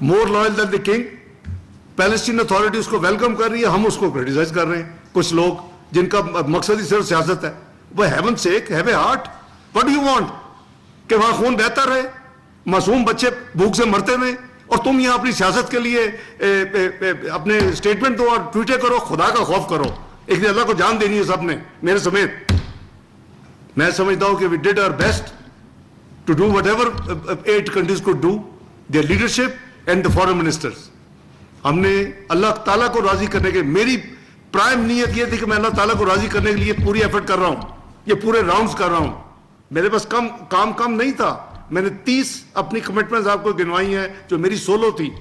more loyal than the king. Palestine authority उसको welcome कर रही है, हम उसको क्रिटिसाइज कर रहे हैं. कुछ लोग जिनका मकसद ही सिर्फ सियासत है. वो haven sec have a heart. What do you want कि वहां खून बहता रहे, मासूम बच्चे भूख से मरते रहे, और तुम यहाँ अपनी सियासत के लिए अपने स्टेटमेंट दो और ट्वीटे करो. खुदा का खौफ करो. एक दिन अल्लाह को जान देनी है सबने, मेरे समेत. मैं समझता हूं कि we did our best to do whatever 8 countries could do, their leadership and the foreign ministers. हमने अल्लाह ताला को राजी करने के, मेरी प्राइम नियत ये थी कि मैं अल्लाह ताला को राजी करने के लिए पूरी एफर्ट कर रहा हूं, ये पूरे राउंड्स कर रहा हूं. मेरे पास काम नहीं था. मैंने 30 अपनी कमिटमेंट्स आपको गिनवाई हैं जो मेरी सोलो थी.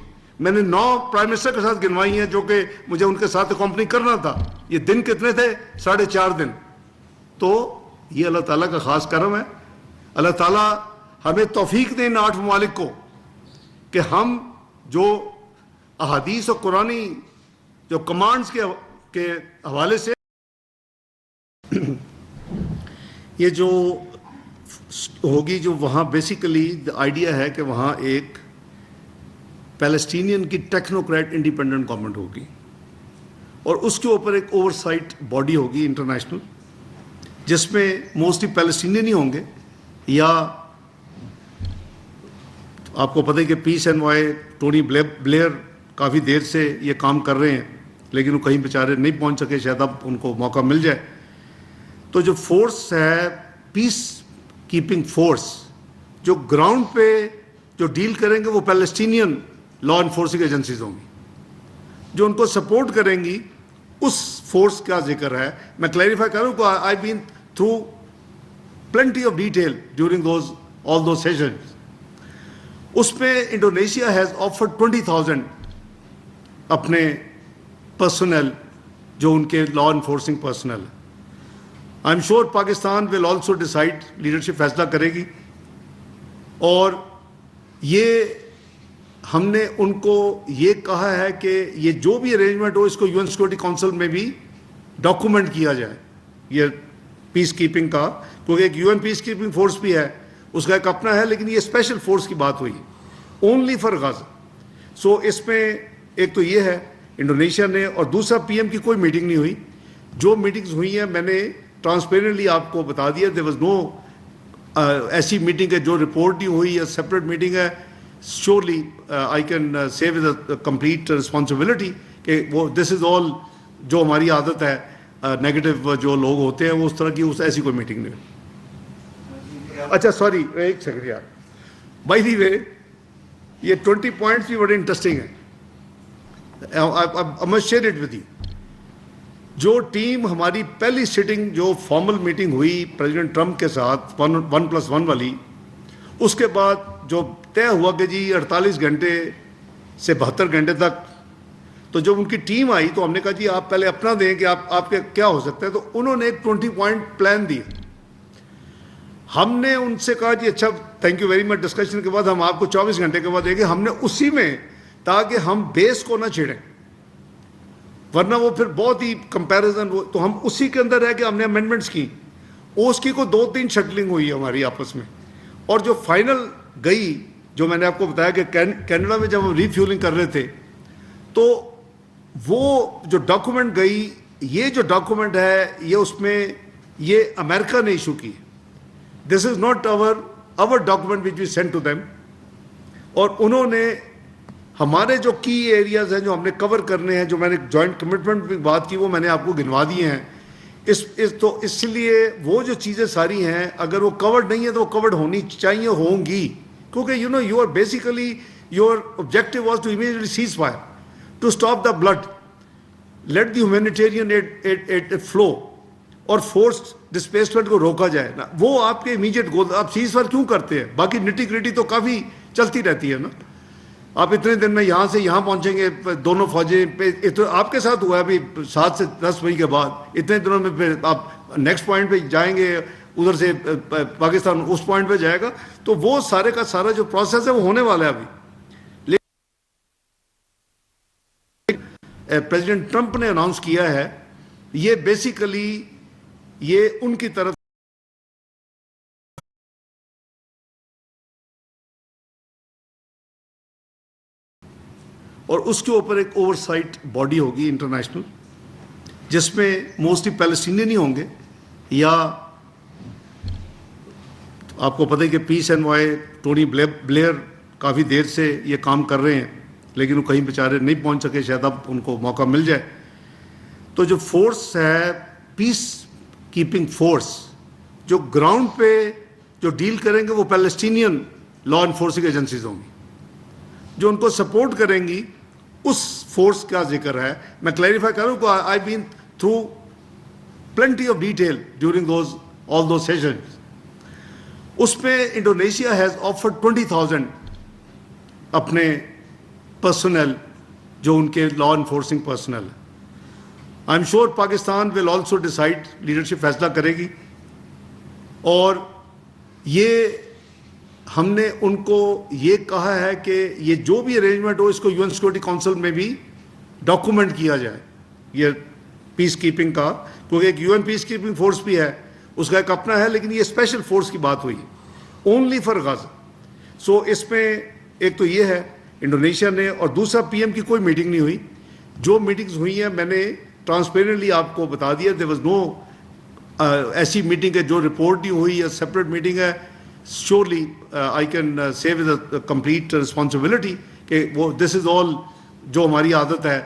मैंने 9 प्राइम मिनिस्टर के साथ गिनवाई हैं जो कि मुझे उनके साथ कंपनी करना था. ये दिन कितने थे? 4.5 दिन. तो ये अल्लाह ताला का खास करम है. अल्लाह ताला हमें तौफीक दे इन 8 ममालिक को कि हम जो अहादीस और कुरानी जो कमांड्स के हवाले से ये जो होगी, जो वहाँ बेसिकली द आइडिया है कि वहाँ एक पैलेस्टीनियन की टेक्नोक्रेट इंडिपेंडेंट गवर्नमेंट होगी और उसके ऊपर एक ओवरसाइट बॉडी होगी इंटरनेशनल, जिसमें मोस्टली पैलेस्टीनियन ही होंगे. या आपको पता है कि peace envoy Tony Blair काफ़ी देर से ये काम कर रहे हैं, लेकिन वो कहीं बेचारे नहीं पहुंच सके. शायद अब उनको मौका मिल जाए. तो जो फोर्स है, पीस कीपिंग फोर्स, जो ग्राउंड पे जो डील करेंगे वो पैलेस्टीनियन लॉ इन्फोर्सिंग एजेंसीज होंगी. जो उनको सपोर्ट करेंगी उस फोर्स का जिक्र है. मैं क्लैरिफाई करूँ कि I been through plenty of detail during all those sessions. उसमें इंडोनेशिया हैज ऑफर्ड 20,000 अपने पर्सनल, जो उनके law enforcing personnel. I am sure Pakistan will also decide, leadership फैसला करेगी. और ये हमने उनको ये कहा है कि ये जो भी अरेंजमेंट हो इसको यूएन सिक्योरिटी काउंसिल में भी डॉक्यूमेंट किया जाए, ये पीस कीपिंग का. क्योंकि एक यूएन पीस कीपिंग फोर्स भी है, उसका एक अपना है, लेकिन ये स्पेशल फोर्स की बात हुई ओनली फॉर गाजा. सो इसमें एक तो ये है इंडोनेशिया ने, और दूसरा पीएम की कोई मीटिंग नहीं हुई. जो मीटिंग्स हुई हैं मैंने ट्रांसपेरेंटली आपको बता दिया. देयर वाज नो ऐसी मीटिंग है जो रिपोर्ट नहीं हुई या सेपरेट मीटिंग है. Surely I can say with complete responsibility कि वो दिस इज ऑल जो हमारी आदत है, नेगेटिव जो लोग होते हैं वो उस तरह की उस ऐसी कोई मीटिंग नहीं. अच्छा सॉरी, एक सेकंड यार. बाय द वे ये 20 पॉइंट्स भी बड़े इंटरेस्टिंग हैं. I must share it with you. जो टीम हमारी पहली सिटिंग, जो फॉर्मल मीटिंग हुई प्रेसिडेंट ट्रंप के साथ 1+1 वाली, उसके बाद जो तय हुआ कि जी 48 घंटे से 72 घंटे तक, तो जब उनकी टीम आई तो हमने कहा जी आप पहले अपना दें कि आपके क्या हो सकता है. तो उन्होंने एक 20 पॉइंट प्लान दिया. हमने उनसे कहा जी अच्छा thank you very much. Discussion के बाद हम आपको 24 घंटे के बाद देंगे. हमने उसी में, ताकि हम बेस को ना छेड़ें, वरना वो फिर बहुत ही कंपैरिजन, तो हम उसी के अंदर रह के हमने अमेंडमेंट्स की. उसकी को 2-3 शटलिंग हुई हमारी आपस में. और जो फाइनल गई, जो मैंने आपको बताया कि कनाडा में जब हम रिफ्यूलिंग कर रहे थे, तो वो जो डॉक्यूमेंट गई, ये जो डॉक्यूमेंट है ये उसमें ये अमेरिका ने इशू की. This is not our document which we send to them. और उन्होंने हमारे जो की एरियाज हैं जो हमने कवर करने हैं, जो मैंने जॉइंट कमिटमेंट की बात की, वो मैंने आपको गिनवा दिए हैं. तो इसलिए वो जो चीज़ें सारी हैं, अगर वो कवर्ड नहीं है तो वो कवर्ड होनी चाहिए, होंगी. क्योंकि you know you are basically your objective was to immediately cease fire, to stop the blood, let the humanitarian aid flow, और फोर्स डिस्प्लेसमेंट को रोका जाए ना. वो आपके इमीडिएट गोल. आप सीज फायर क्यों करते हैं? बाकी निटी ग्रिटी तो काफ़ी चलती रहती है ना. आप इतने दिन में यहाँ से यहाँ पहुँचेंगे, दोनों फौजें पे, तो आपके साथ हुआ है अभी 7 से 10 मई के बाद. इतने दिनों में फिर आप नेक्स्ट पॉइंट पे जाएंगे, उधर से पाकिस्तान उस पॉइंट पे जाएगा. तो वो सारे का सारा जो प्रोसेस है वो होने वाला है अभी. प्रेसिडेंट ट्रंप ने अनाउंस किया है, ये बेसिकली ये उनकी तरफ اور اس کے اوپر ایک اوور سائٹ باڈی ہوگی انٹرنیشنل، جس میں موسٹلی پیلسٹینین ہی ہوں گے، یا آپ کو پتہ ہے کہ پیس انوائے ٹونی بلیئر کافی دیر سے یہ کام کر رہے ہیں، لیکن وہ کہیں بیچارے نہیں پہنچ سکے، شاید اب ان کو موقع مل جائے. تو جو فورس ہے پیس کیپنگ فورس، جو گراؤنڈ پہ جو ڈیل کریں گے وہ پیلسٹینین لا انفورسنگ ایجنسیز ہوں گی، جو ان کو سپورٹ کریں گی. اس فورس کا ذکر ہے. میں کلیریفائی کروں کہ I been through plenty of detail during all those sessions. اس میں انڈونیشیا ہیز آفرڈ 20,000 اپنے پرسنل، جو ان کے law enforcing personal. I am sure Pakistan will also decide, leadership فیصلہ کرے گی. اور یہ ہم نے ان کو یہ کہا ہے کہ یہ جو بھی ارینجمنٹ ہو اس کو UN سیکورٹی کونسل میں بھی ڈاکومنٹ کیا جائے، یہ پیس کیپنگ کا، کیونکہ ایک UN پیس کیپنگ فورس بھی ہے، اس کا ایک اپنا ہے، لیکن یہ اسپیشل فورس کی بات ہوئی اونلی فار غزہ. سو اس میں ایک تو یہ ہے انڈونیشیا نے، اور دوسرا PM کی کوئی میٹنگ نہیں ہوئی. جو میٹنگز ہوئی ہیں میں نے ٹرانسپیرنٹلی آپ کو بتا دیا. دیر واز نو ایسی میٹنگ ہے جو رپورٹ نہیں ہوئی یا سپریٹ میٹنگ ہے. Surely I can say with a complete responsibility کہ وہ دس از آل جو ہماری عادت ہے،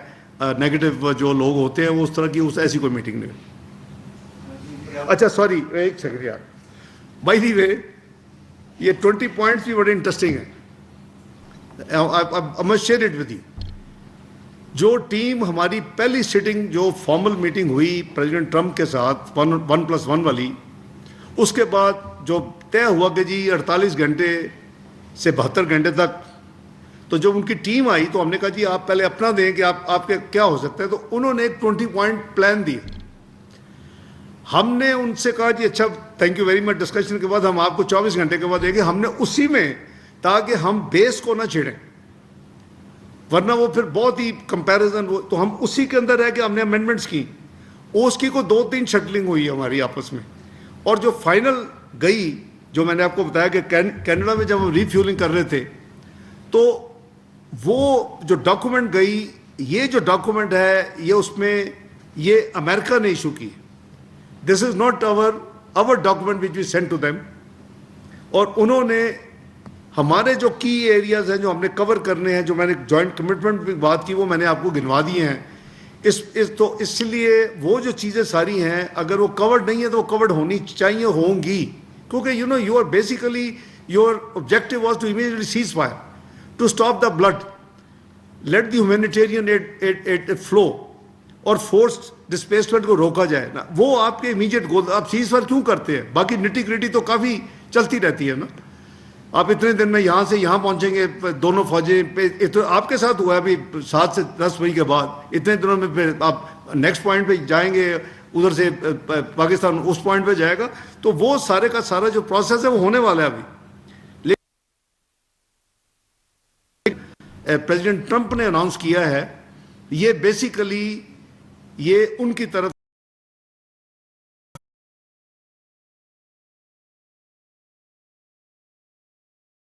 نیگیٹو جو لوگ ہوتے ہیں وہ اس طرح کی ایسی کوئی میٹنگ نہیں ہوئی. اچھا سوری ایک سیکنڈ یار، بائی دی وے یہ 20 پوائنٹس بھی بڑے انٹرسٹنگ ہیں. I must share it with you. جو ٹیم ہماری پہلی سٹنگ جو فارمل میٹنگ ہوئی پریزیڈنٹ ٹرمپ کے ساتھ 1+1 والی، اس کے بعد جو طے ہوا کہ جی 48 گھنٹے سے 72 گھنٹے تک، تو جب ان کی ٹیم آئی تو ہم نے کہا جی آپ پہلے اپنا دیں کہ آپ کے کیا ہو سکتا ہے. تو انہوں نے ایک 20 پوائنٹ پلان دی. ہم نے ان سے کہا جی اچھا thank you very much, discussion کے بعد ہم آپ کو 24 گھنٹے کے بعد دیں گے. ہم نے اسی میں، تاکہ ہم بیس کو نہ چھیڑیں ورنہ وہ پھر بہت ہی کمپیریزن، تو ہم اسی کے اندر رہ کے ہم نے امینڈمنٹس کی. اس کی کو 2-3 شٹلنگ ہوئی ہماری آپس میں. اور جو فائنل گئی، جو میں نے آپ کو بتایا کہ کینیڈا میں جب ہم ری فیولنگ کر رہے تھے تو وہ جو ڈاکومنٹ گئی، یہ جو ڈاکومنٹ ہے یہ اس میں یہ امریکہ نے ایشو کی. This is not our document which we sent to them. اور انہوں نے ہمارے جو کی ایریاز ہیں جو ہم نے کور کرنے ہیں، جو میں نے جوائنٹ کمٹمنٹ کی بات کی، وہ میں نے آپ کو گنوا دیے ہیں. تو اس لیے وہ جو چیزیں ساری ہیں اگر وہ کورڈ نہیں ہے تو وہ کورڈ ہونی چاہیے، ہوں گی، کیونکہ you are basically your objective was to immediately cease fire, to stop the bleed, let the humanitarian aid flow, اور فورس ڈسپلیسمنٹ کو روکا جائے نا. وہ آپ کے امیجیٹ گول. آپ سیز فائر کیوں کرتے ہیں؟ باقی نٹی گریٹی تو کافی چلتی رہتی ہے نا. آپ اتنے دن میں یہاں سے یہاں پہنچیں گے، دونوں فوجیں آپ کے ساتھ ہوا ہے ابھی 7 سے 10 مئی کے بعد، اتنے دنوں میں پھر آپ نیکسٹ پوائنٹ پہ جائیں گے، ادھر سے پاکستان اس پوائنٹ پہ جائے گا. تو وہ سارے کا سارا جو پروسیس ہے وہ ہونے والا ہے ابھی. لیکن پریزیڈنٹ ٹرمپ نے اناؤنس کیا ہے، یہ بیسیکلی یہ ان کی طرف